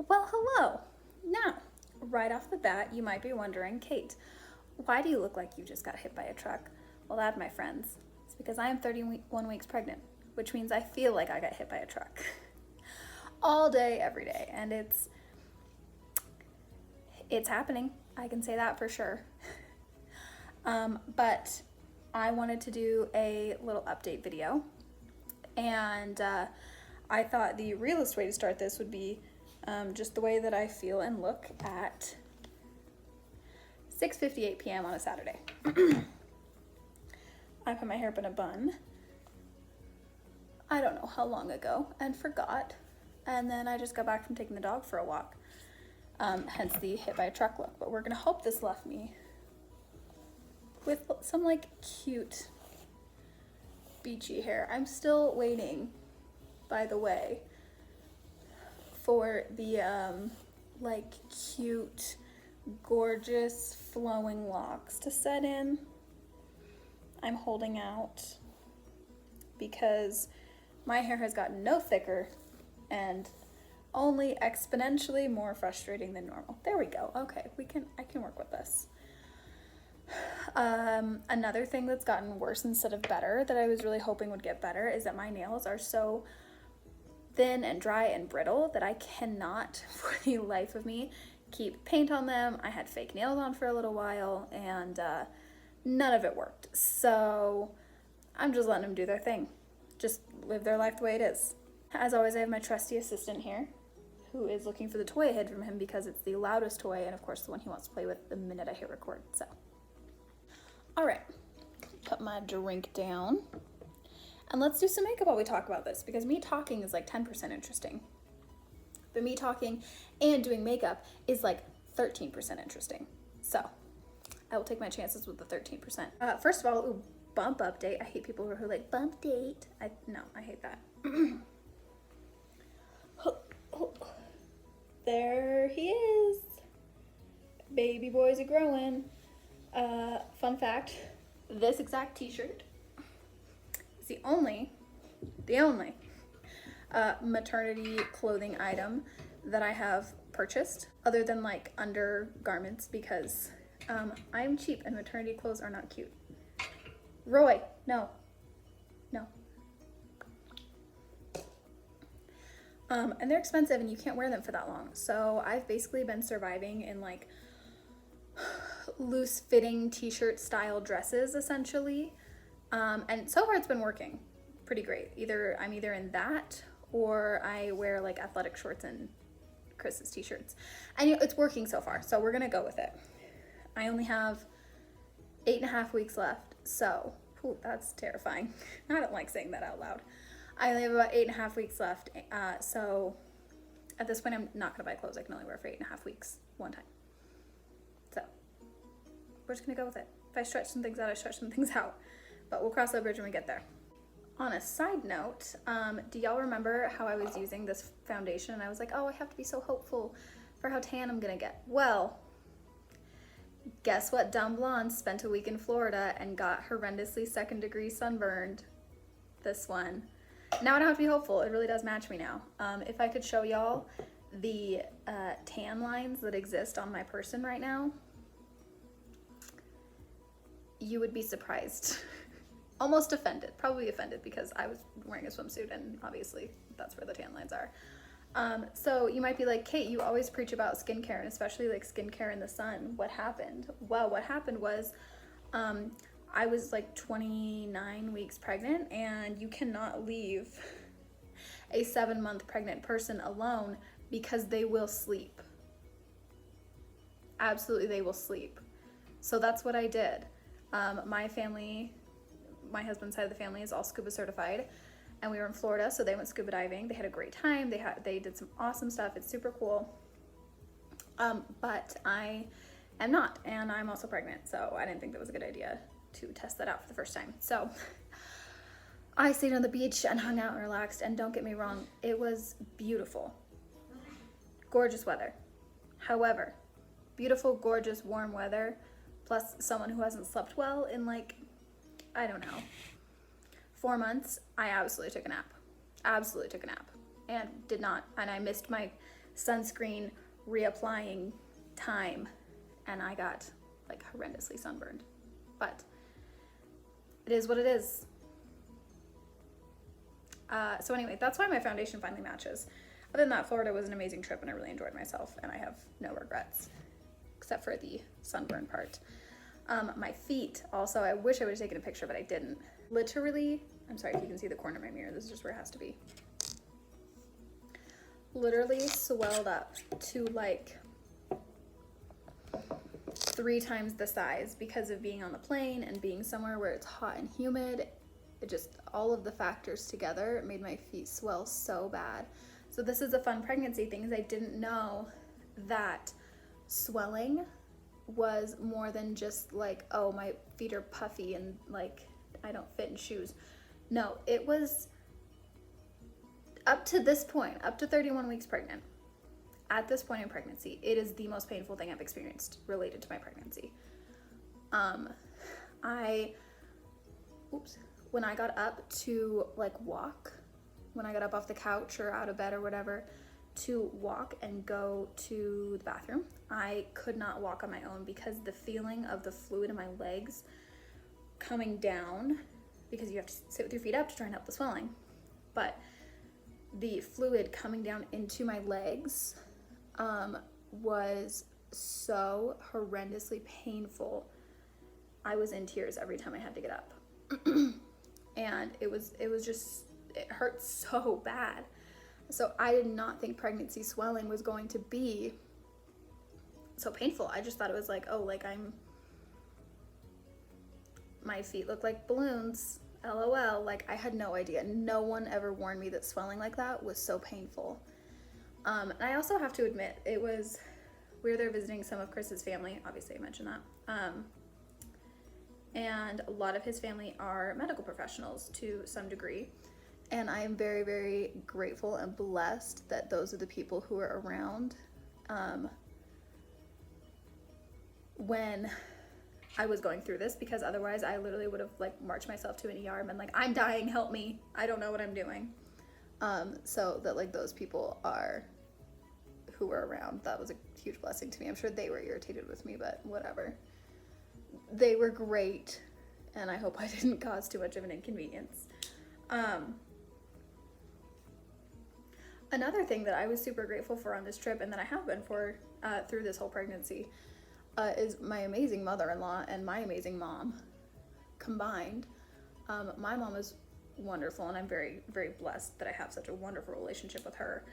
Well, hello. Now, right off the bat, you might be wondering, Kate, why do you look like you just got hit by a truck? Well, that, my friends, is because I am 31 weeks pregnant, which means I feel like I got hit by a truck all day, every day, and it's happening. I can say that for sure. But I wanted to do a little update video, and I thought the realest way to start this would be just the way that I feel and look at 6:58 p.m. on a Saturday. I put my hair up in a bun. I don't know how long ago and forgot. And then I just got back from taking the dog for a walk. Hence the hit by a truck look. But we're gonna hope this left me with some like cute beachy hair. I'm still waiting, by the way, for the like cute, gorgeous flowing locks to set in. I'm holding out because my hair has gotten no thicker and only exponentially more frustrating than normal. There we go. Okay, I can work with this. Another thing that's gotten worse instead of better that I was really hoping would get better is that my nails are so thin and dry and brittle that I cannot, for the life of me, keep paint on them. I had fake nails on for a little while and none of it worked. So I'm just letting them do their thing. Just live their life the way it is. As always, I have my trusty assistant here who is looking for the toy I hid from him because it's the loudest toy and of course the one he wants to play with the minute I hit record. So, all right, put my drink down and let's do some makeup while we talk about this because me talking is like 10% interesting. But me talking and doing makeup is like 13% interesting. So I will take my chances with the 13%. First of all, ooh, bump update. I hate people who are like, bump date. No, I hate that. There he is. Baby boys are growing. Fun fact, this exact t-shirt is the only maternity clothing item that I have purchased other than like undergarments because I'm cheap and maternity clothes are not cute. Roy, no. And they're expensive and you can't wear them for that long. So I've basically been surviving in like loose fitting t-shirt style dresses essentially. And so far it's been working pretty great. I'm either in that or I wear like athletic shorts and Chris's t-shirts. And it's working so far. So we're gonna go with it. I only have 8.5 weeks left. So, that's terrifying. I don't like saying that out loud. I only have about 8.5 weeks left. So at this point, I'm not gonna buy clothes I can only wear for 8.5 weeks one time. So we're just gonna go with it. If I stretch some things out, I stretch some things out. But we'll cross that bridge when we get there. On a side note, do y'all remember how I was using this foundation and I was like, oh, I have to be so hopeful for how tan I'm gonna get? Well, guess what? Dumb blonde spent a week in Florida and got horrendously 2nd-degree sunburned. This one. Now I don't have to be hopeful. It really does match me now. If I could show y'all the tan lines that exist on my person right now, you would be surprised. Almost offended. Probably offended because I was wearing a swimsuit and obviously that's where the tan lines are. So you might be like, Kate, you always preach about skincare and especially like skincare in the sun. What happened? Well, what happened was I was like 29 weeks pregnant and you cannot leave a 7-month pregnant person alone because they will sleep. Absolutely, they will sleep. So that's what I did. My family, my husband's side of the family is all scuba certified. And we were in Florida, so they went scuba diving. They had a great time. They did some awesome stuff. It's super cool. But I am not, and I'm also pregnant, so I didn't think that was a good idea to test that out for the first time. So I stayed on the beach and hung out and relaxed, and don't get me wrong, it was beautiful. Gorgeous weather. However, beautiful, gorgeous, warm weather, plus someone who hasn't slept well in like, I don't know, 4 months, I absolutely took a nap. And I missed my sunscreen reapplying time, and I got like horrendously sunburned. But it is what it is. So anyway, that's why my foundation finally matches. Other than that, Florida was an amazing trip and I really enjoyed myself and I have no regrets except for the sunburn part. My feet also, I wish I would have taken a picture, but I didn't. Literally, I'm sorry if you can see the corner of my mirror, this is just where it has to be. Literally swelled up to like 3 times the size because of being on the plane and being somewhere where it's hot and humid. It just, all of the factors together made my feet swell so bad. So this is a fun pregnancy thing, is I didn't know that swelling was more than just like, oh, my feet are puffy and like I don't fit in shoes. No, it was up to this point, up to 31 weeks pregnant. At this point in pregnancy, it is the most painful thing I've experienced related to my pregnancy. When I got up to like walk, when I got up off the couch or out of bed or whatever, to walk and go to the bathroom, I could not walk on my own because the feeling of the fluid in my legs coming down, because you have to sit with your feet up to try and help the swelling, but the fluid coming down into my legs was so horrendously painful. I was in tears every time I had to get up. And it hurt so bad. So I did not think pregnancy swelling was going to be so painful. I just thought it was like, oh, like my feet look like balloons, LOL. Like I had no idea. No one ever warned me that swelling like that was so painful. And I also have to admit, we were there visiting some of Chris's family. Obviously I mentioned that. And a lot of his family are medical professionals to some degree. And I am very, very grateful and blessed that those are the people who are around when I was going through this, because otherwise I literally would have like marched myself to an ER and been like, I'm dying, help me. I don't know what I'm doing. So that like those people who were around, that was a huge blessing to me. I'm sure they were irritated with me, but whatever. They were great, and I hope I didn't cause too much of an inconvenience. Another thing that I was super grateful for on this trip, and that I have been for through this whole pregnancy, is my amazing mother-in-law and my amazing mom combined. My mom is wonderful, and I'm very, very blessed that I have such a wonderful relationship with her.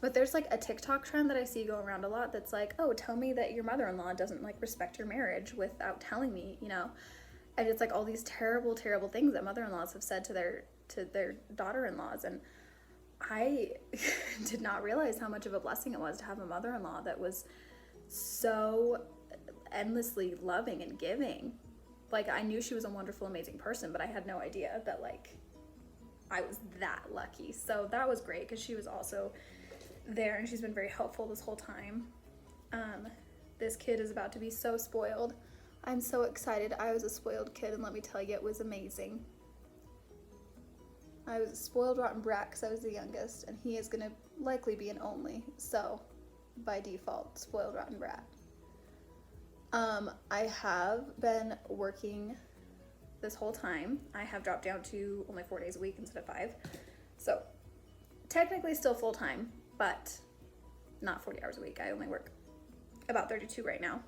But there's like a TikTok trend that I see go around a lot that's like, oh, tell me that your mother-in-law doesn't like respect your marriage without telling me, you know? And it's like all these terrible, terrible things that mother-in-laws have said to their daughter-in-laws. And I did not realize how much of a blessing it was to have a mother-in-law that was so endlessly loving and giving. Like I knew she was a wonderful, amazing person, but I had no idea that like I was that lucky. So that was great because she was also there and she's been very helpful this whole time. This kid is about to be so spoiled. I'm so excited. I was a spoiled kid, and let me tell you, it was amazing. I was a spoiled rotten brat because I was the youngest, and he is gonna likely be an only, so by default, spoiled rotten brat. I have been working this whole time. I have dropped down to only 4 days a week instead of 5, so technically still full-time, but not 40 hours a week. I only work about 32 right now.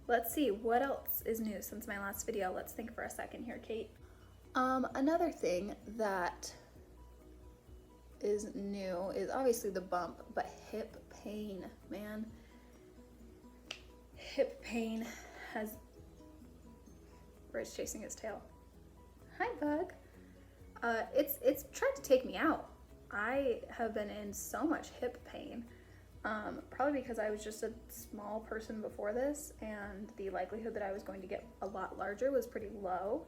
Let's see, what else is new since my last video? Let's think for a second here, Kate. Another thing that is new is obviously the bump, but hip pain, man. Hip pain has... Bird's chasing his tail. Hi, bug. It's tried to take me out. I have been in so much hip pain. Probably because I was just a small person before this, and the likelihood that I was going to get a lot larger was pretty low.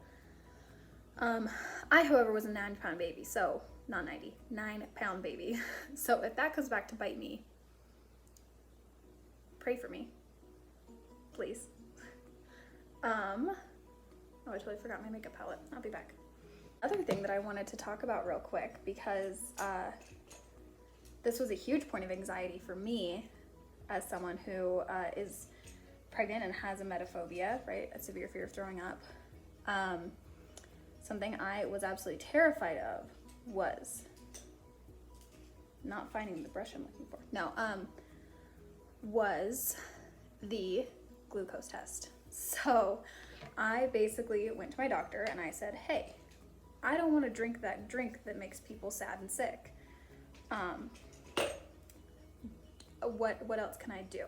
I, however, was a 9-pound baby, so not 90, 9-pound baby. So if that comes back to bite me, pray for me, please. Oh, I totally forgot my makeup palette. I'll be back. Other thing that I wanted to talk about real quick, because this was a huge point of anxiety for me as someone who is pregnant and has emetophobia, right? A severe fear of throwing up. Something I was absolutely terrified of was not finding the brush I'm looking for. No, was the glucose test. So I basically went to my doctor and I said, hey, I don't want to drink that drink that makes people sad and sick. What else can I do?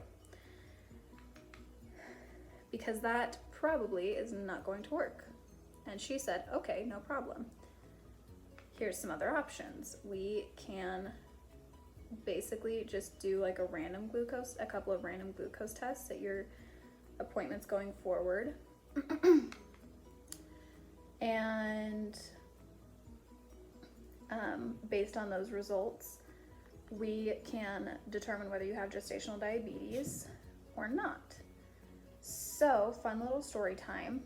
Because that probably is not going to work. And she said, okay, no problem. Here's some other options. We can basically just do like a couple of random glucose tests at your appointments going forward. And based on those results, we can determine whether you have gestational diabetes or not. So, fun little story time.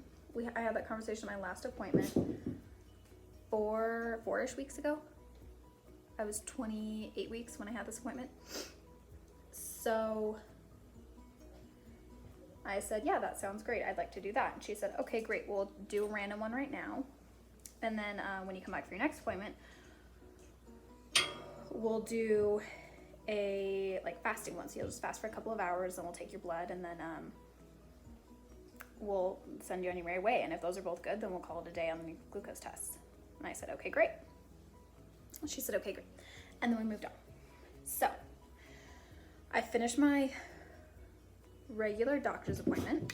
I had that conversation at my last appointment four-ish weeks ago. I was 28 weeks when I had this appointment. So I said, yeah, that sounds great. I'd like to do that. And she said, okay, great. We'll do a random one right now. And then when you come back for your next appointment, we'll do a fasting one. So you'll just fast for a couple of hours and we'll take your blood and then we'll send you on your merry way. And if those are both good, then we'll call it a day on the glucose tests. And I said, okay, great. She said, okay, great. And then we moved on. So I finished my regular doctor's appointment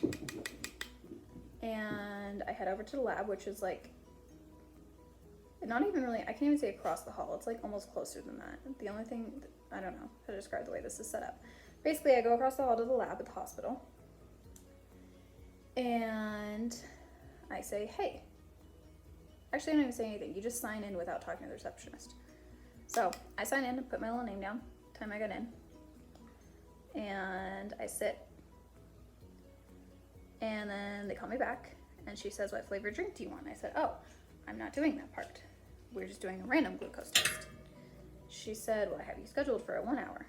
and I head over to the lab, which is like, not even really, I can't even say across the hall. It's like almost closer than that. The only thing, I don't know how to describe the way this is set up. Basically, I go across the hall to the lab at the hospital and I say, hey, actually I don't even say anything. You just sign in without talking to the receptionist. So I sign in and put my little name down. Time I got in. And I sit. And then they call me back and she says, what flavor drink do you want? And I said, oh, I'm not doing that part. We're just doing a random glucose test. She said, well, I have you scheduled for a 1 hour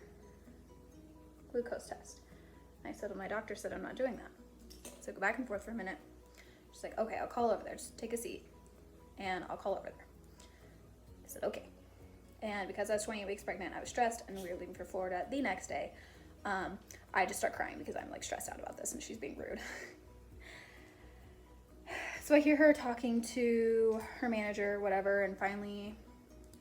glucose test. And I said, well, my doctor said I'm not doing that. So go back and forth for a minute. She's like, okay, I'll call over there. Just take a seat and I'll call over there. I said, okay. And because I was 28 weeks pregnant, I was stressed and we were leaving for Florida the next day. I just start crying because I'm like stressed out about this and she's being rude. So I hear her talking to her manager, whatever, and finally,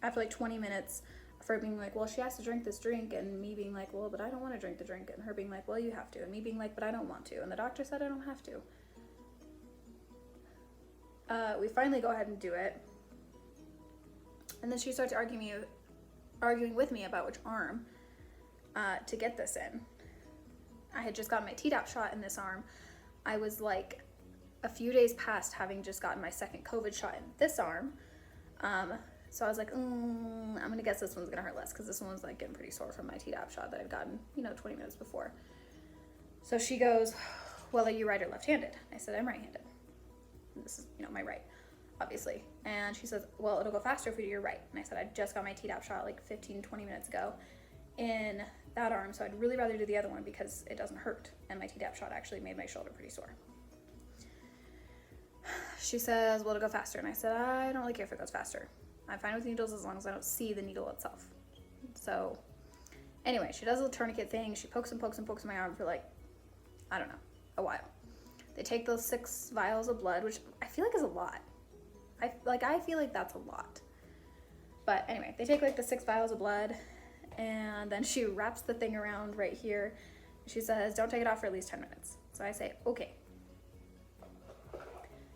after like 20 minutes of her being like, well, she has to drink this drink, and me being like, well, but I don't want to drink the drink, and her being like, well, you have to, and me being like, but I don't want to, and the doctor said I don't have to. We finally go ahead and do it, and then she starts arguing with me about which arm to get this in. I had just gotten my Tdap shot in this arm. I was like a few days past having just gotten my second COVID shot in this arm. So I was like, I'm gonna guess this one's gonna hurt less because this one was like getting pretty sore from my Tdap shot that I'd gotten, 20 minutes before. So she goes, well, are you right or left-handed? I said, I'm right-handed. This is, my right, obviously. And she says, well, it'll go faster if we do your right. And I said, I just got my Tdap shot like 15, 20 minutes ago in that arm, so I'd really rather do the other one because it doesn't hurt. And my Tdap shot actually made my shoulder pretty sore. She says, well, it'll go faster. And I said, I don't really care if it goes faster. I'm fine with needles as long as I don't see the needle itself. So anyway, she does a little tourniquet thing. She pokes and pokes and pokes my arm for like, I don't know, a while. They take those 6 vials of blood, which I feel like is a lot. I feel like that's a lot. But anyway, they take like the 6 vials of blood and then she wraps the thing around right here. She says, don't take it off for at least 10 minutes. So I say, okay.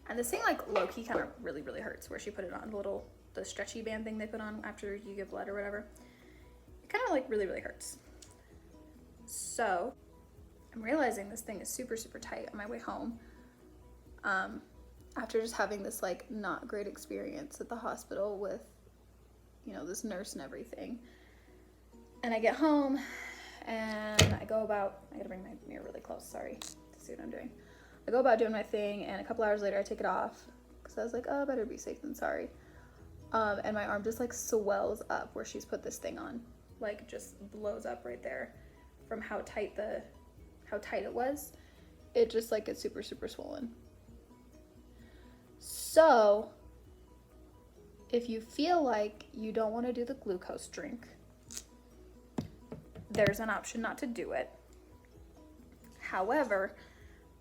And this thing like low-key kind of really, really hurts where she put it on, the stretchy band thing they put on after you give blood or whatever. It kind of like really, really hurts. So I'm realizing this thing is super, super tight on my way home. After just having this like not great experience at the hospital with, this nurse and everything. And I get home and I gotta bring my mirror really close, sorry, to see what I'm doing. I go about doing my thing and a couple hours later I take it off because I was like, oh, better be safe than sorry. And my arm just like swells up where she's put this thing on, like just blows up right there from how tight it was. It just like gets super, super swollen. So if you feel like you don't want to do the glucose drink, there's an option not to do it. However,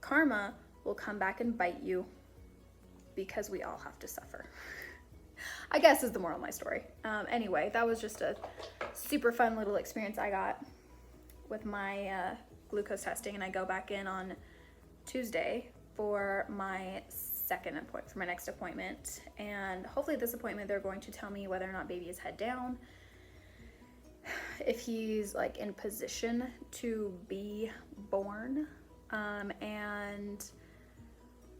karma will come back and bite you because we all have to suffer. I guess is the moral of my story. Anyway, that was just a super fun little experience I got with my glucose testing, and I go back in on Tuesday for my next appointment, and hopefully this appointment they're going to tell me whether or not baby is head down, if he's like in position to be born, and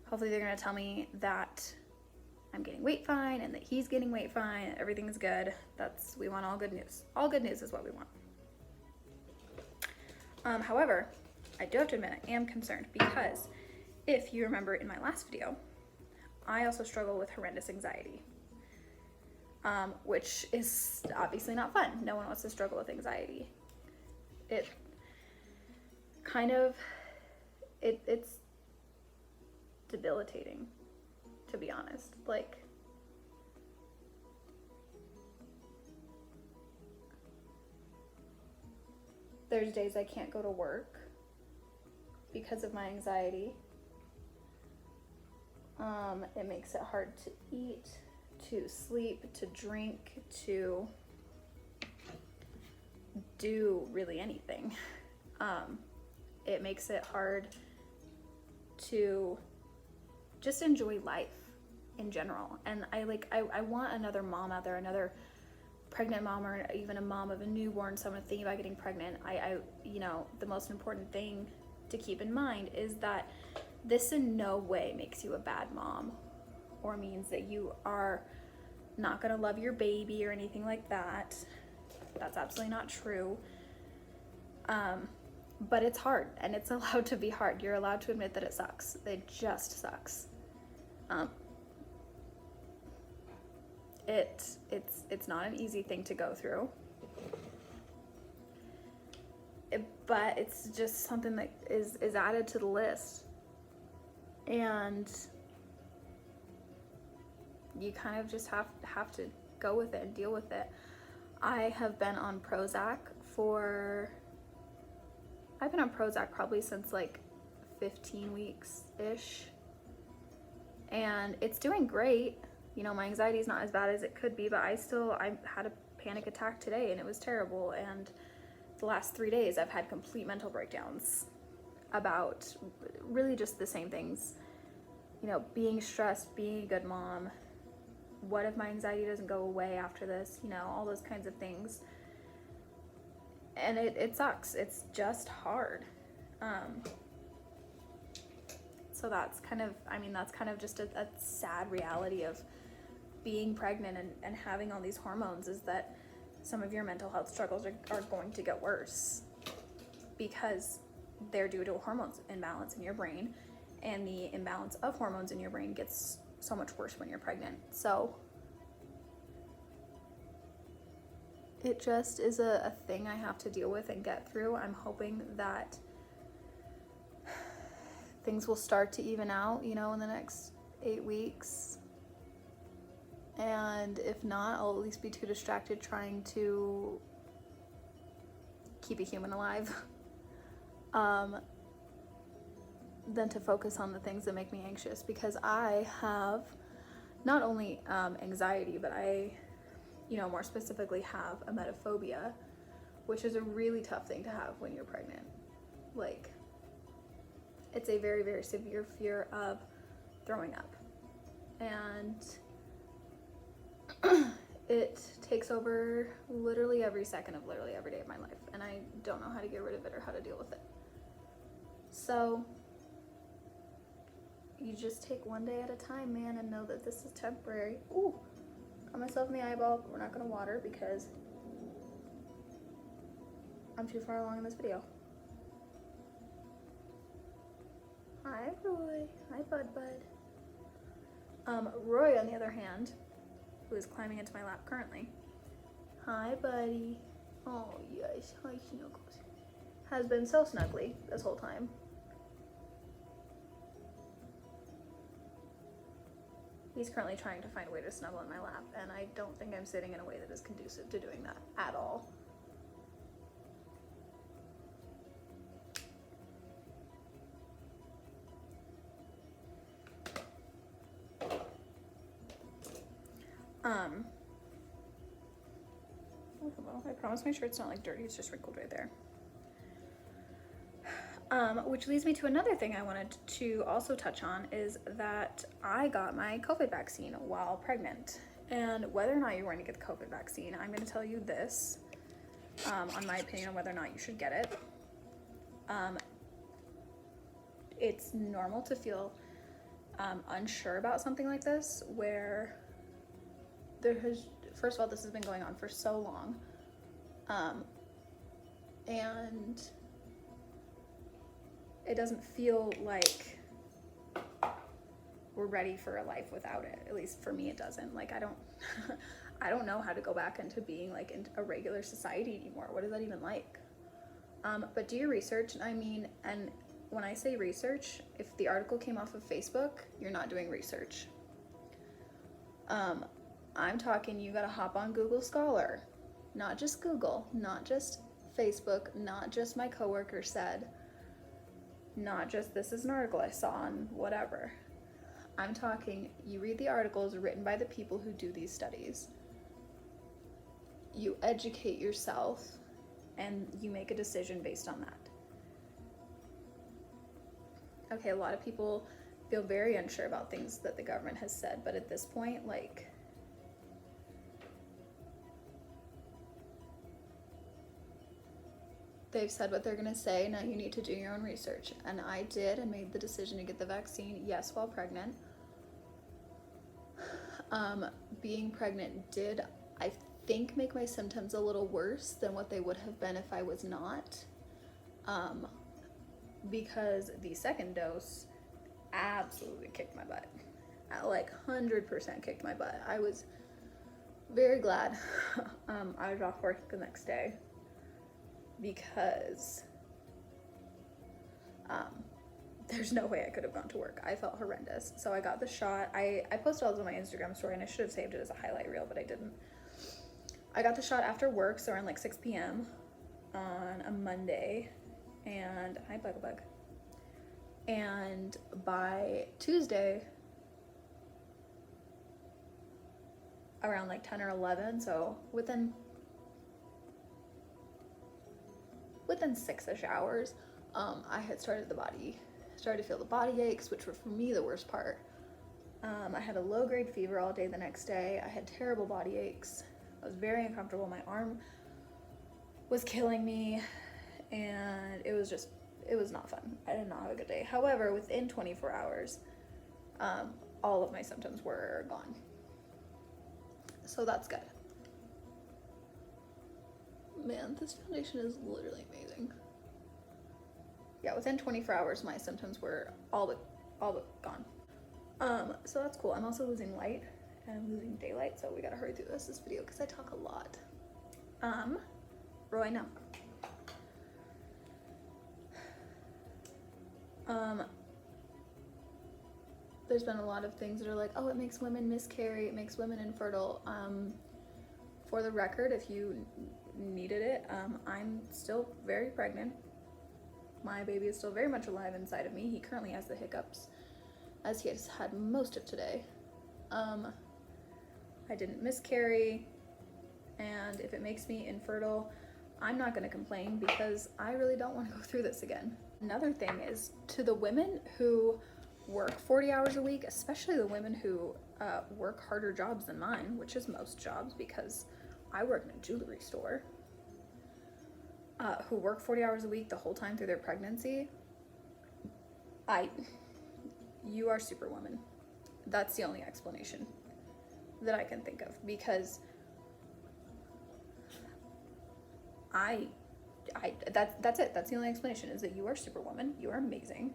hopefully they're going to tell me that I'm getting weight fine and that he's getting weight fine, everything's good. We want all good news. All good news is what we want. However, I do have to admit I am concerned because if you remember in my last video, I also struggle with horrendous anxiety, which is obviously not fun. No one wants to struggle with anxiety. It's debilitating, to be honest. Like, there's days I can't go to work because of my anxiety. It makes it hard to eat, to sleep, to drink, to do really anything. It makes it hard to just enjoy life in general. And I want another mom out there, another pregnant mom, or even a mom of a newborn, someone thinking about getting pregnant. The most important thing to keep in mind is that this in no way makes you a bad mom or means that you are not gonna love your baby or anything like that. That's absolutely not true. But it's hard, and it's allowed to be hard. You're allowed to admit that it sucks. It just sucks. It's not an easy thing to go through. But it's just something that is added to the list. And you kind of just have to go with it and deal with it. I have been on Prozac probably since like 15 weeks-ish. And it's doing great. My anxiety is not as bad as it could be, but I had a panic attack today and it was terrible. And the last 3 days I've had complete mental breakdowns about really just the same things. Being stressed, being a good mom. What if my anxiety doesn't go away after this? All those kinds of things. And it sucks. It's just hard. So that's kind of just a sad reality of being pregnant and having all these hormones, is that some of your mental health struggles are going to get worse because they're due to a hormones imbalance in your brain, and the imbalance of hormones in your brain gets so much worse when you're pregnant. So it just is a thing I have to deal with and get through. I'm hoping that things will start to even out, in the next 8 weeks. And if not, I'll at least be too distracted trying to keep a human alive than to focus on the things that make me anxious, because I have not only anxiety, but I, more specifically have emetophobia, which is a really tough thing to have when you're pregnant. Like, it's a very, very severe fear of throwing up. And it takes over literally every second of literally every day of my life, and I don't know how to get rid of it or how to deal with it. So you just take one day at a time, man, and know that this is temporary. Ooh, got myself in the eyeball, but we're not gonna water because I'm too far along in this video. Hi, Roy. Hi, Bud. Roy, on the other hand, who is climbing into my lap currently. Hi, buddy. Oh, yes. Hi, Snuggles. Has been so snuggly this whole time. He's currently trying to find a way to snuggle in my lap, and I don't think I'm sitting in a way that is conducive to doing that at all. I promise my shirt's not like dirty, it's just wrinkled right there. Which leads me to another thing I wanted to also touch on is that I got my COVID vaccine while pregnant. And whether or not you're going to get the COVID vaccine, I'm going to tell you this, on my opinion on whether or not you should get it. It's normal to feel unsure about something like this, where first of all, this has been going on for so long. And it doesn't feel like we're ready for a life without it. At least for me, it doesn't. Like, I don't know how to go back into being like in a regular society anymore. What is that even like? But do your research. I mean, and when I say research, if the article came off of Facebook, you're not doing research. I'm talking, you gotta hop on Google Scholar. Not just Google, not just Facebook, not just my coworker said, not just this is an article I saw on whatever. I'm talking, you read the articles written by the people who do these studies. You educate yourself and you make a decision based on that. Okay, a lot of people feel very unsure about things that the government has said, but at this point, like, they've said what they're gonna say, now you need to do your own research. And I did and made the decision to get the vaccine, yes, while pregnant. Being pregnant did, I think, make my symptoms a little worse than what they would have been if I was not. Because the second dose absolutely kicked my butt. Like 100% kicked my butt. I was very glad I was off work the next day, because there's no way I could have gone to work. I felt horrendous. So I got the shot. I posted all this on my Instagram story, and I should have saved it as a highlight reel, but I didn't. I got the shot after work, so around like 6 p.m. on a Monday, and hi bug. And by Tuesday, around like 10 or 11, so within 6-ish hours, I had started to feel the body aches, which were for me the worst part. I had a low-grade fever all day the next day. I had terrible body aches. I was very uncomfortable. My arm was killing me, and it was not fun. I did not have a good day. However, within 24 hours, all of my symptoms were gone. So that's good. Man, this foundation is literally amazing. Yeah, within 24 hours, my symptoms were all but gone. So that's cool. I'm also losing light and I'm losing daylight, so we gotta hurry through this video because I talk a lot. Roy, no. There's been a lot of things that are like, oh, it makes women miscarry, it makes women infertile. For the record, if you needed it, I'm still very pregnant. My baby is still very much alive inside of me. He currently has the hiccups, as he has had most of today. I didn't miscarry, and if it makes me infertile, I'm not gonna complain because I really don't wanna go through this again. Another thing is, to the women who work 40 hours a week, especially the women who work harder jobs than mine, which is most jobs because I work in a jewelry store, who work 40 hours a week the whole time through their pregnancy, you are superwoman. That's the only explanation that I can think of, because that's it. That's the only explanation, is that you are superwoman. You are amazing.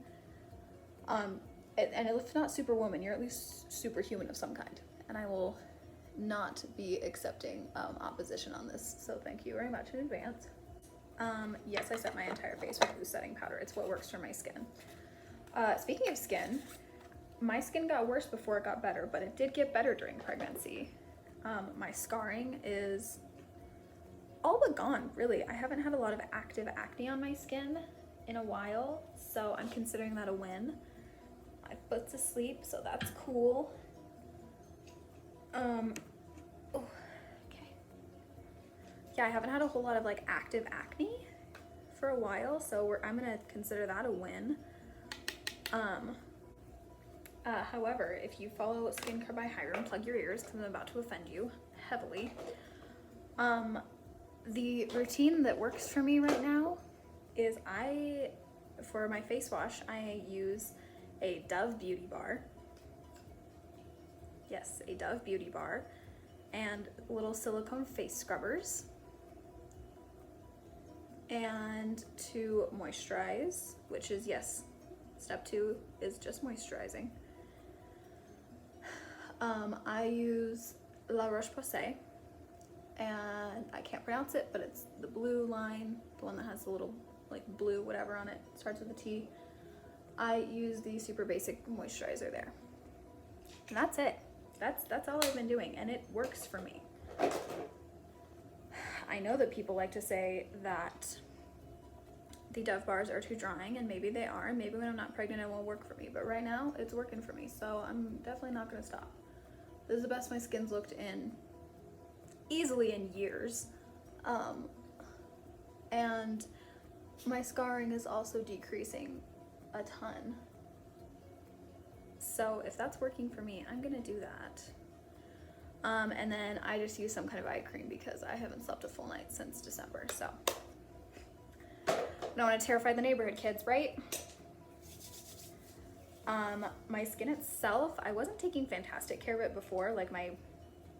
And if not superwoman, you're at least superhuman of some kind. And I will not be accepting opposition on this, so thank you very much in advance. Yes, I set my entire face with loose setting powder. It's what works for my skin. Speaking of skin, my skin got worse before it got better, but it did get better during pregnancy. My scarring is all but gone, really. I haven't had a lot of active acne on my skin in a while, so I'm considering that a win. My foot's asleep, so that's cool. Oh, okay. Yeah, I haven't had a whole lot of like active acne for a while, so I'm gonna consider that a win. However, if you follow Skincare by Hiram, plug your ears because I'm about to offend you heavily. The routine that works for me right now is for my face wash, I use a Dove Beauty Bar. Yes, a Dove Beauty Bar and little silicone face scrubbers. And to moisturize, which is, yes, step 2 is just moisturizing. I use La Roche-Posay, and I can't pronounce it, but it's the blue line, the one that has the little like blue whatever on it, starts with a T. I use the super basic moisturizer there, and that's it. That's all I've been doing, and it works for me. I know that people like to say that the Dove bars are too drying, and maybe they are, and maybe when I'm not pregnant it won't work for me, but right now it's working for me, so I'm definitely not gonna stop. This is the best my skin's looked in easily in years. And my scarring is also decreasing a ton. So if that's working for me, I'm gonna do that. And then I just use some kind of eye cream because I haven't slept a full night since December, so. I don't want to terrify the neighborhood kids, right? My skin itself, I wasn't taking fantastic care of it before, like my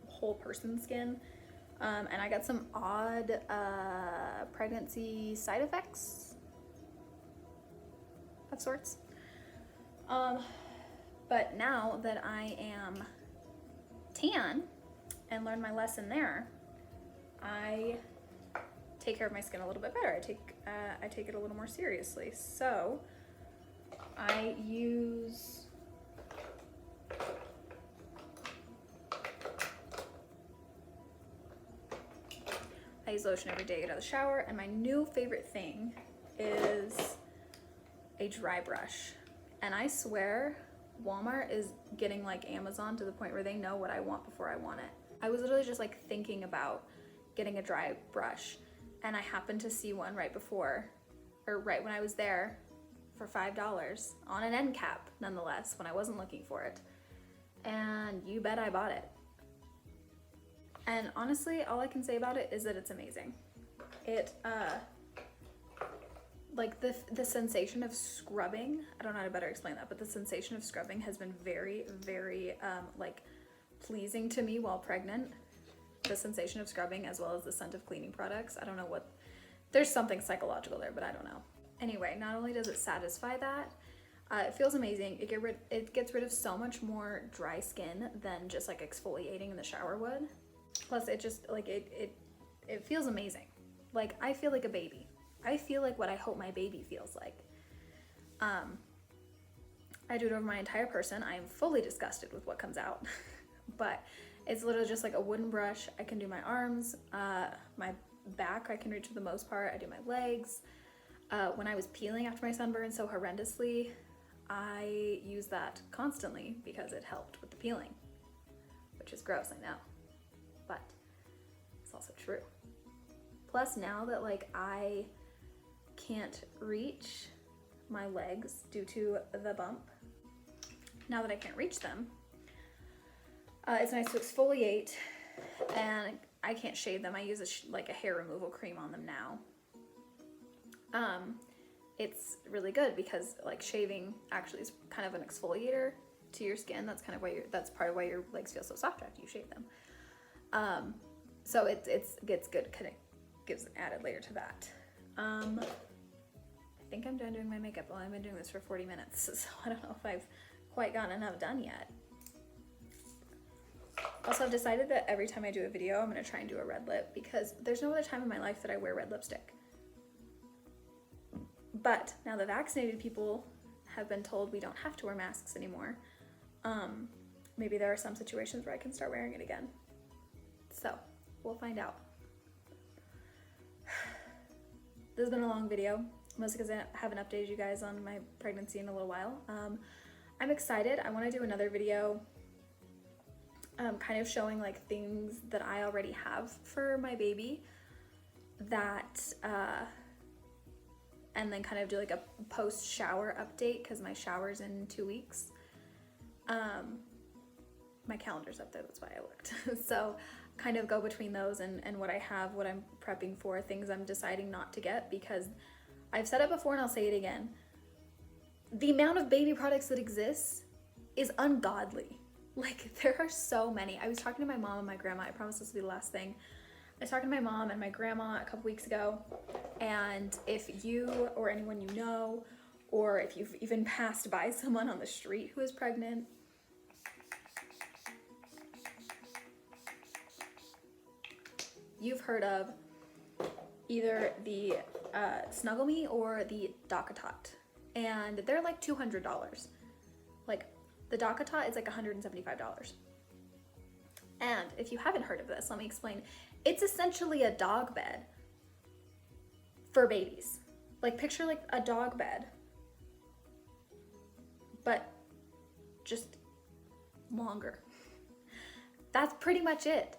whole person skin. And I got some odd pregnancy side effects of sorts. But now that I am tan and learned my lesson there, I take care of my skin a little bit better. I take it a little more seriously. So I use lotion every day to get out of the shower, and my new favorite thing is a dry brush. And I swear Walmart is getting like Amazon to the point where they know what I want before I want it. I was literally just like thinking about getting a dry brush, and I happened to see one right when I was there for $5 on an end cap, nonetheless, when I wasn't looking for it. And you bet I bought it. And honestly, all I can say about it is that it's amazing. It, like the sensation of scrubbing, I don't know how to better explain that, but the sensation of scrubbing has been very, very, like pleasing to me while pregnant. The sensation of scrubbing as well as the scent of cleaning products. I don't know what, there's something psychological there, but I don't know. Anyway, not only does it satisfy that, it feels amazing. It gets rid of so much more dry skin than just like exfoliating in the shower would. Plus it just like, it feels amazing. Like I feel like a baby. I feel like what I hope my baby feels like. I do it over my entire person. I am fully disgusted with what comes out, but it's literally just like a wooden brush. I can do my arms, my back I can reach for the most part. I do my legs. When I was peeling after my sunburn so horrendously, I use that constantly because it helped with the peeling, which is gross, I know, but it's also true. Plus now that like I can't reach my legs due to the bump, now that I can't reach them, it's nice to exfoliate, and I can't shave them. I use like a hair removal cream on them now. It's really good because like shaving actually is kind of an exfoliator to your skin. That's kind of why that's part of why your legs feel so soft after you shave them. So it gets good, kind of gives an added layer to that. I think I'm done doing my makeup. Well, I've been doing this for 40 minutes, so I don't know if I've quite gotten enough done yet. Also, I've decided that every time I do a video, I'm going to try and do a red lip because there's no other time in my life that I wear red lipstick. But now the vaccinated people have been told we don't have to wear masks anymore. Maybe there are some situations where I can start wearing it again. So, we'll find out. This has been a long video, mostly because I haven't updated you guys on my pregnancy in a little while. I'm excited. I want to do another video kind of showing like things that I already have for my baby that, and then kind of do like a post-shower update because my shower's in 2 weeks. My calendar's up there, that's why I looked. So kind of go between those and what I have, what I'm prepping for, things I'm deciding not to get, because I've said it before and I'll say it again. The amount of baby products that exists is ungodly. Like, there are so many. I was talking to my mom and my grandma. I promise this will be the last thing. I was talking to my mom and my grandma a couple weeks ago, and if you or anyone you know, or if you've even passed by someone on the street who is pregnant, you've heard of either the Snuggle Me or the DockATot, and they're like $200. Like, the DockATot is like $175. And if you haven't heard of this, let me explain. It's essentially a dog bed for babies. Like, picture like a dog bed, but just longer. That's pretty much it.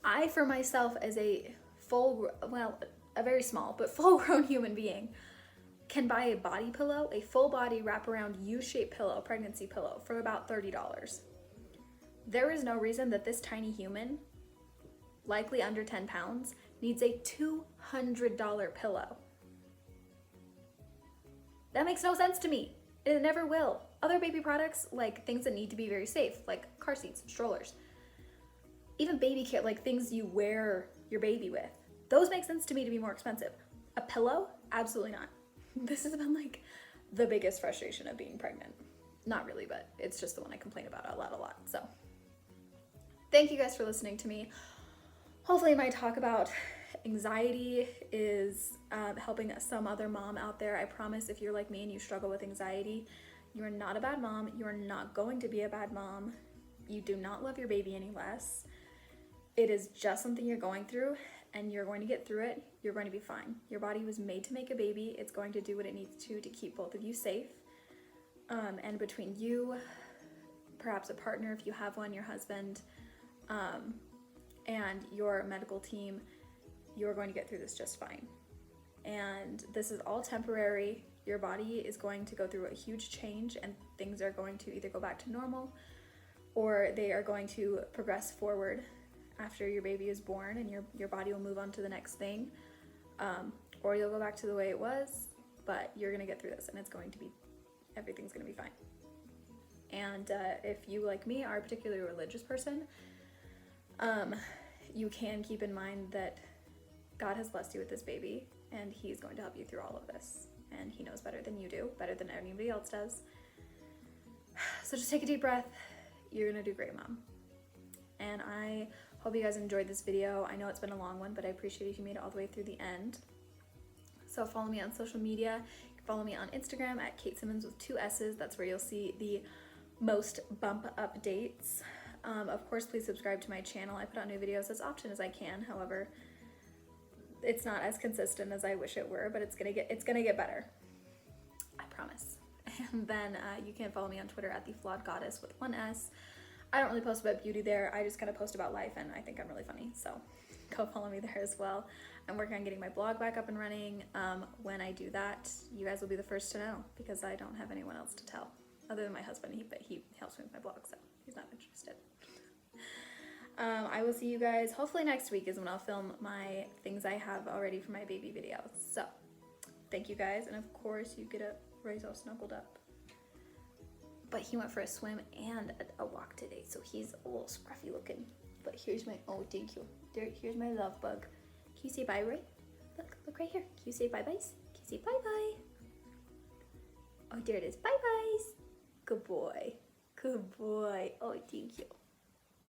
I, for myself, as a a very small, but full-grown human being, can buy a body pillow, a full-body wraparound U-shaped pillow, pregnancy pillow, for about $30. There is no reason that this tiny human, likely under 10 pounds, needs a $200 pillow. That makes no sense to me. It never will. Other baby products, like things that need to be very safe, like car seats, strollers, even baby care, like things you wear your baby with, those make sense to me to be more expensive. A pillow? Absolutely not. This has been like the biggest frustration of being pregnant. Not really, but it's just the one I complain about out loud a lot. So thank you guys for listening to me. Hopefully my talk about anxiety is helping some other mom out there. I promise, if you're like me and you struggle with anxiety, you are not a bad mom. You are not going to be a bad mom. You do not love your baby any less. It is just something you're going through, and you're going to get through it. You're going to be fine. Your body was made to make a baby. It's going to do what it needs to keep both of you safe. And between you, perhaps a partner if you have one, your husband, and your medical team, you're going to get through this just fine. And this is all temporary. Your body is going to go through a huge change, and things are going to either go back to normal or they are going to progress forward after your baby is born, and your body will move on to the next thing, or you'll go back to the way it was, but you're gonna get through this, and everything's gonna be fine. And if you, like me, are a particularly religious person, you can keep in mind that God has blessed you with this baby, and He's going to help you through all of this, and He knows better than you do, better than anybody else does. So just take a deep breath. You're gonna do great, Mom. And I hope you guys enjoyed this video. I know it's been a long one, but I appreciate if you made it all the way through the end. So follow me on social media. You can follow me on Instagram at Kate Simmons with 2 S's. That's where you'll see the most bump updates. Of course, please subscribe to my channel. I put out new videos as often as I can. However, it's not as consistent as I wish it were, but it's gonna get better. I promise. And then you can follow me on Twitter at the Flawed Goddess with 1 S. I don't really post about beauty there. I just kind of post about life, and I think I'm really funny. So go follow me there as well. I'm working on getting my blog back up and running. When I do that, you guys will be the first to know, because I don't have anyone else to tell other than my husband. But he helps me with my blog, so he's not interested. I will see you guys hopefully next week is when I'll film my things I have already for my baby videos. So thank you guys, and of course you get a Ray's all snuggled up. But he went for a swim and a walk today, so he's a little scruffy looking. But here's my, oh, thank you. Here's my love bug. Can you say bye, Ray? Look right here. Can you say bye-byes? Can you say bye-bye? Oh, there it is. Bye-byes. Good boy. Good boy. Oh, thank you.